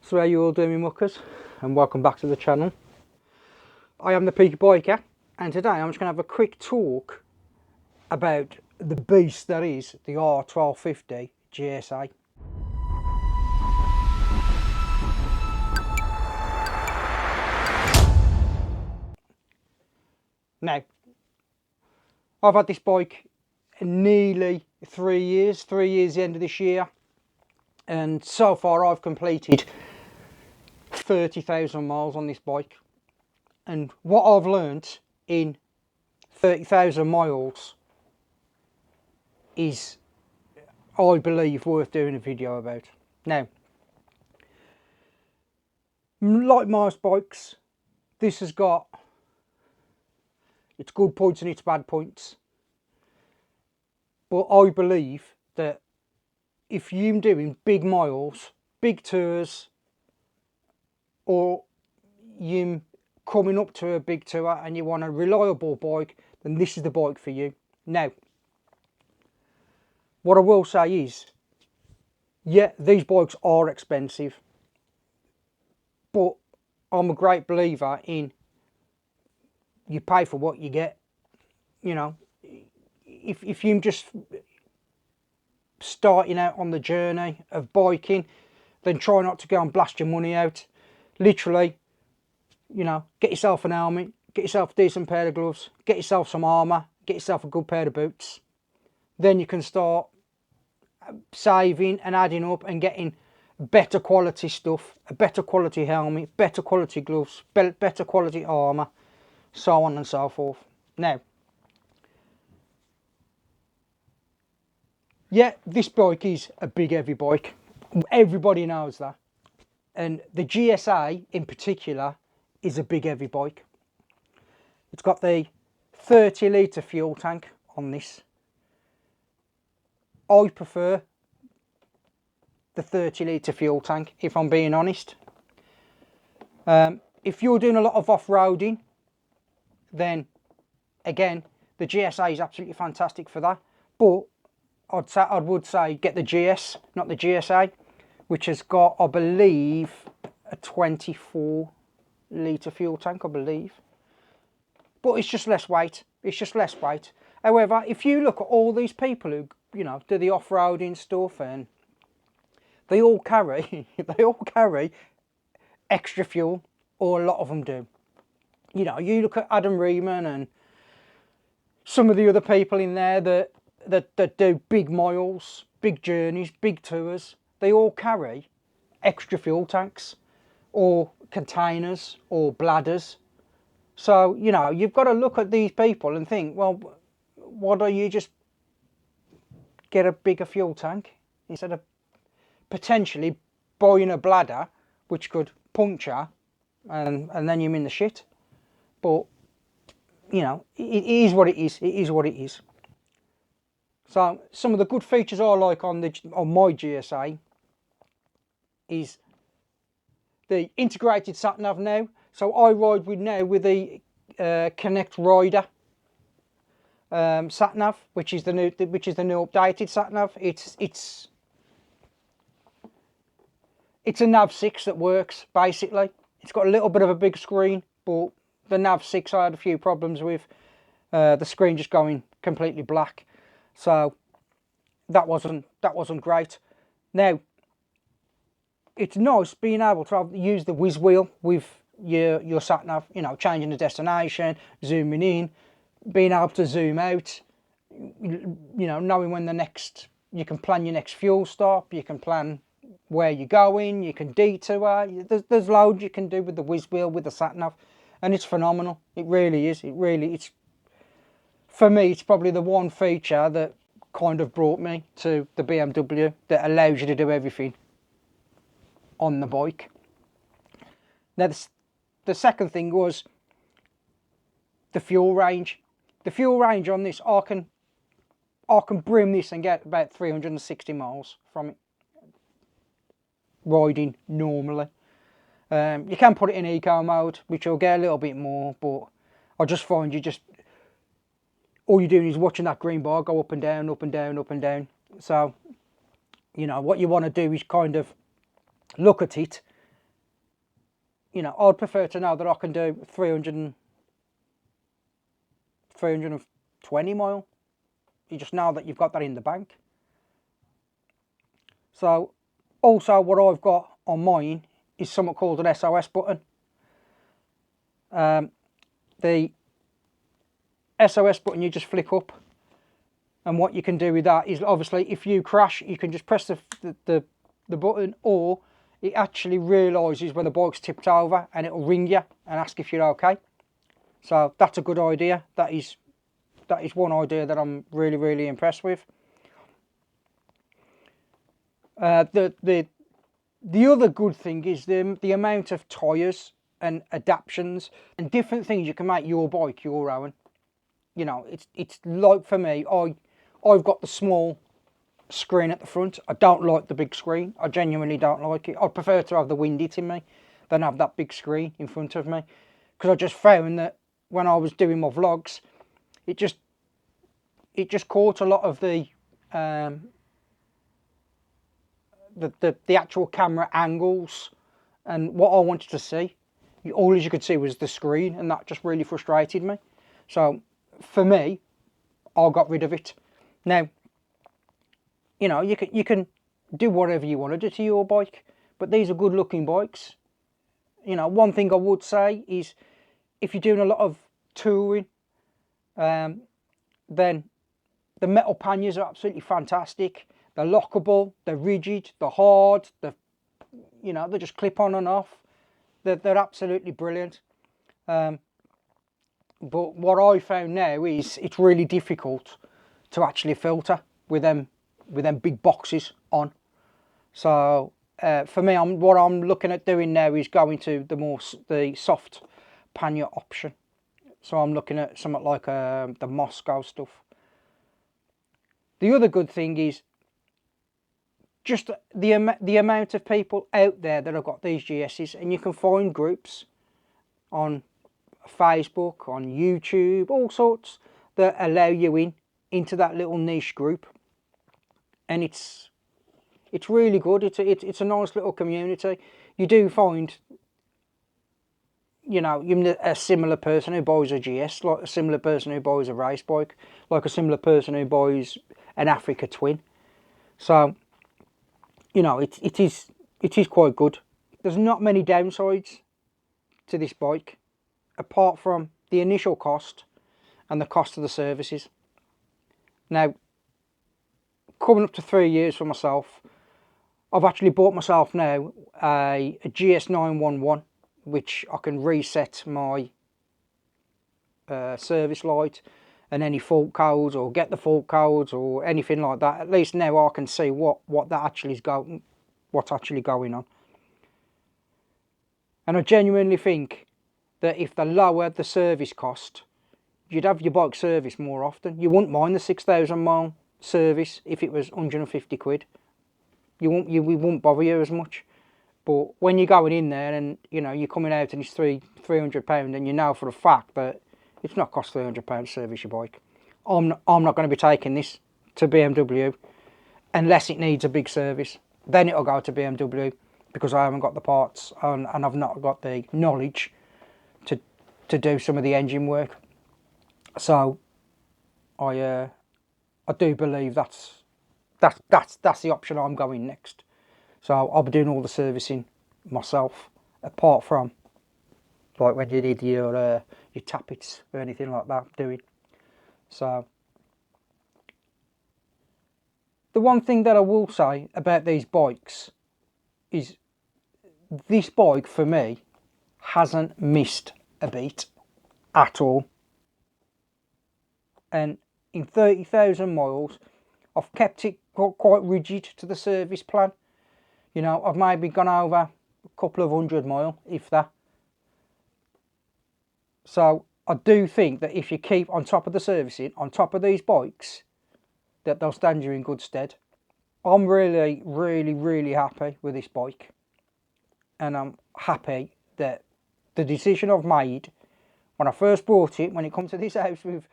So how you all doing, me muckers, and welcome back to the channel. I am the Peaky Biker, and today I'm just going to have a quick talk about the beast that is the R1250 GSA. Now, I've had this bike nearly 3 years, 3 years the end of this year, and so far I've completed 30,000 miles on this bike. And what I've learnt in 30,000 miles is, I believe, worth doing a video about. Now, like most bikes, this has got its good points and its bad points. But I believe that if you're doing big miles, big tours, or you're coming up to a big tour and you want a reliable bike, then this is the bike for you. Now, what I will say is, yeah, these bikes are expensive, but I'm a great believer in you pay for what you get. You know, if you're just starting out on the journey of biking, then try not to go and blast your money out. Literally, you know, get yourself an helmet, get yourself a decent pair of gloves, get yourself some armour, get yourself a good pair of boots. Then you can start saving and adding up and getting better quality stuff, a better quality helmet, better quality gloves, better quality armour, so on and so forth. Now, yeah, this bike is a big heavy bike. Everybody knows that. And the GSA in particular is a big heavy bike. It's got the 30 litre fuel tank on this. I prefer the 30 litre fuel tank, if I'm being honest. If you're doing a lot of off-roading, then again, the GSA is absolutely fantastic for that. But I would say get the GS, not the GSA, which has got, I believe, a 24 litre fuel tank, I believe. But it's just less weight. It's just less weight. However, if you look at all these people who, you know, do the off-roading stuff, and they all carry extra fuel, or a lot of them do. You know, you look at Adam Reeman and some of the other people in there that do big miles, big journeys, big tours. They all carry extra fuel tanks or containers or bladders. So, you know, you've got to look at these people and think, well, why don't you just get a bigger fuel tank instead of potentially buying a bladder which could puncture and then you're in the shit. But, you know, it is what it is. It is what it is. So some of the good features I like on my GSA is the integrated sat nav now. So I ride with the Connect Rider sat nav, which is the new updated sat nav. It's a nav 6 that works basically. It's got a little bit of a big screen, but the nav 6 I had a few problems with the screen just going completely black. So that wasn't great. Now, it's nice being able to use the whiz wheel with your sat nav, you know, changing the destination, zooming in, being able to zoom out, you know, knowing when you can plan your next fuel stop, you can plan where you're going, you can detour. There's loads you can do with the whiz wheel, with the sat nav, and it's phenomenal. It really is. It's for me, it's probably the one feature that kind of brought me to the BMW that allows you to do everything on the bike. Now, the second thing was the fuel range. The fuel range on this, I can brim this and get about 360 miles from it, riding normally. You can put it in eco mode, which will get a little bit more, but I just find all you're doing is watching that green bar go up and down, up and down, up and down. So, you know, what you want to do is kind of look at it you know, I'd prefer to know that I can do 320 mile. You just know that you've got that in the bank. So also what I've got on mine is something called an SOS button. The SOS button you just flick up, and what you can do with that is, obviously if you crash, you can just press the button, or it actually realises when the bike's tipped over and it'll ring you and ask if you're okay. So that's a good idea. That is one idea that I'm really impressed with. The other good thing is the amount of tyres and adaptions and different things you can make your bike your own. You know, it's like, for me, I've got the small screen at the front. I don't like the big screen. I genuinely don't like it. I'd prefer to have the wind hitting me than have that big screen in front of me, because I just found that when I was doing my vlogs, it just caught a lot of the actual camera angles and what I wanted to see. All you could see was the screen, and that just really frustrated me. So for me, I got rid of it. Now, you know, you can do whatever you want to do to your bike, but these are good looking bikes. You know, one thing I would say is, if you're doing a lot of touring, then the metal panniers are absolutely fantastic. They're lockable, they're rigid, they're hard, you know, they just clip on and off. They're absolutely brilliant. But what I found now is it's really difficult to actually filter with them big boxes on. So for me, what I'm looking at doing now is going to the soft pannier option. So I'm looking at something like the Moscow stuff. The other good thing is just the amount of people out there that have got these GSs, and you can find groups on Facebook, on YouTube, all sorts, that allow you into that little niche group, and it's really good. It's a nice little community. You do find, you know, you're a similar person who buys a GS, like a similar person who buys a race bike, like a similar person who buys an Africa Twin. So, you know, it is quite good. There's not many downsides to this bike, apart from the initial cost and the cost of the services. Now, coming up to 3 years for myself, I've actually bought myself now a GS911, which I can reset my service light and any fault codes, or get the fault codes or anything like that. At least now I can see what's actually going on. And I genuinely think that if they lower the service cost, you'd have your bike serviced more often. You wouldn't mind the 6,000 mile service if it was 150 quid. We wouldn't bother you as much. But when you're going in there and, you know, you're coming out and it's £300, and you know for a fact that it's not cost £300 to service your bike. I'm not going to be taking this to BMW unless it needs a big service. Then it'll go to BMW, because I haven't got the parts and I've not got the knowledge to do some of the engine work. So I do believe that's the option I'm going next. So I'll be doing all the servicing myself, apart from like when you need your tappets or anything like that doing. So the one thing that I will say about these bikes is, this bike for me hasn't missed a beat at all. And in 30,000 miles, I've kept it quite rigid to the service plan. You know, I've maybe gone over a couple of 100 mile, if that. So I do think that if you keep on top of the servicing, on top of these bikes, that they'll stand you in good stead. I'm really happy with this bike. And I'm happy that the decision I've made when I first bought it, when it comes to this house with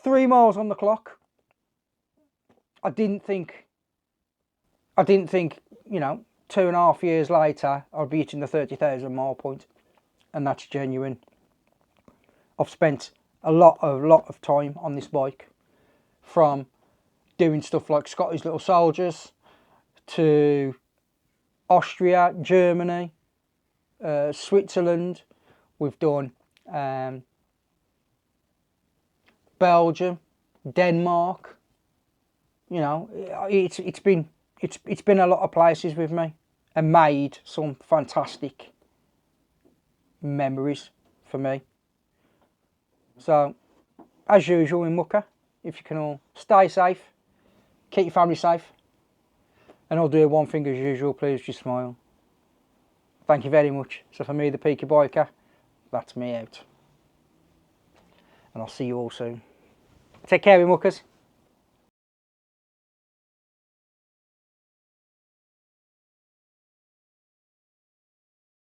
3 miles on the clock, I didn't think, you know, 2.5 years later, I'll be hitting the 30,000 mile point, and that's genuine. I've spent a lot of time on this bike, from doing stuff like Scotty's Little Soldiers to Austria, Germany, Switzerland. We've done Belgium, Denmark. You know, it's been a lot of places with me, and made some fantastic memories for me. So, as usual in Mucker, if you can all stay safe, keep your family safe, and I'll do one thing as usual, please just smile. Thank you very much. So for me, the Peaky Biker, that's me out. And I'll see you all soon. Take care, you muckers.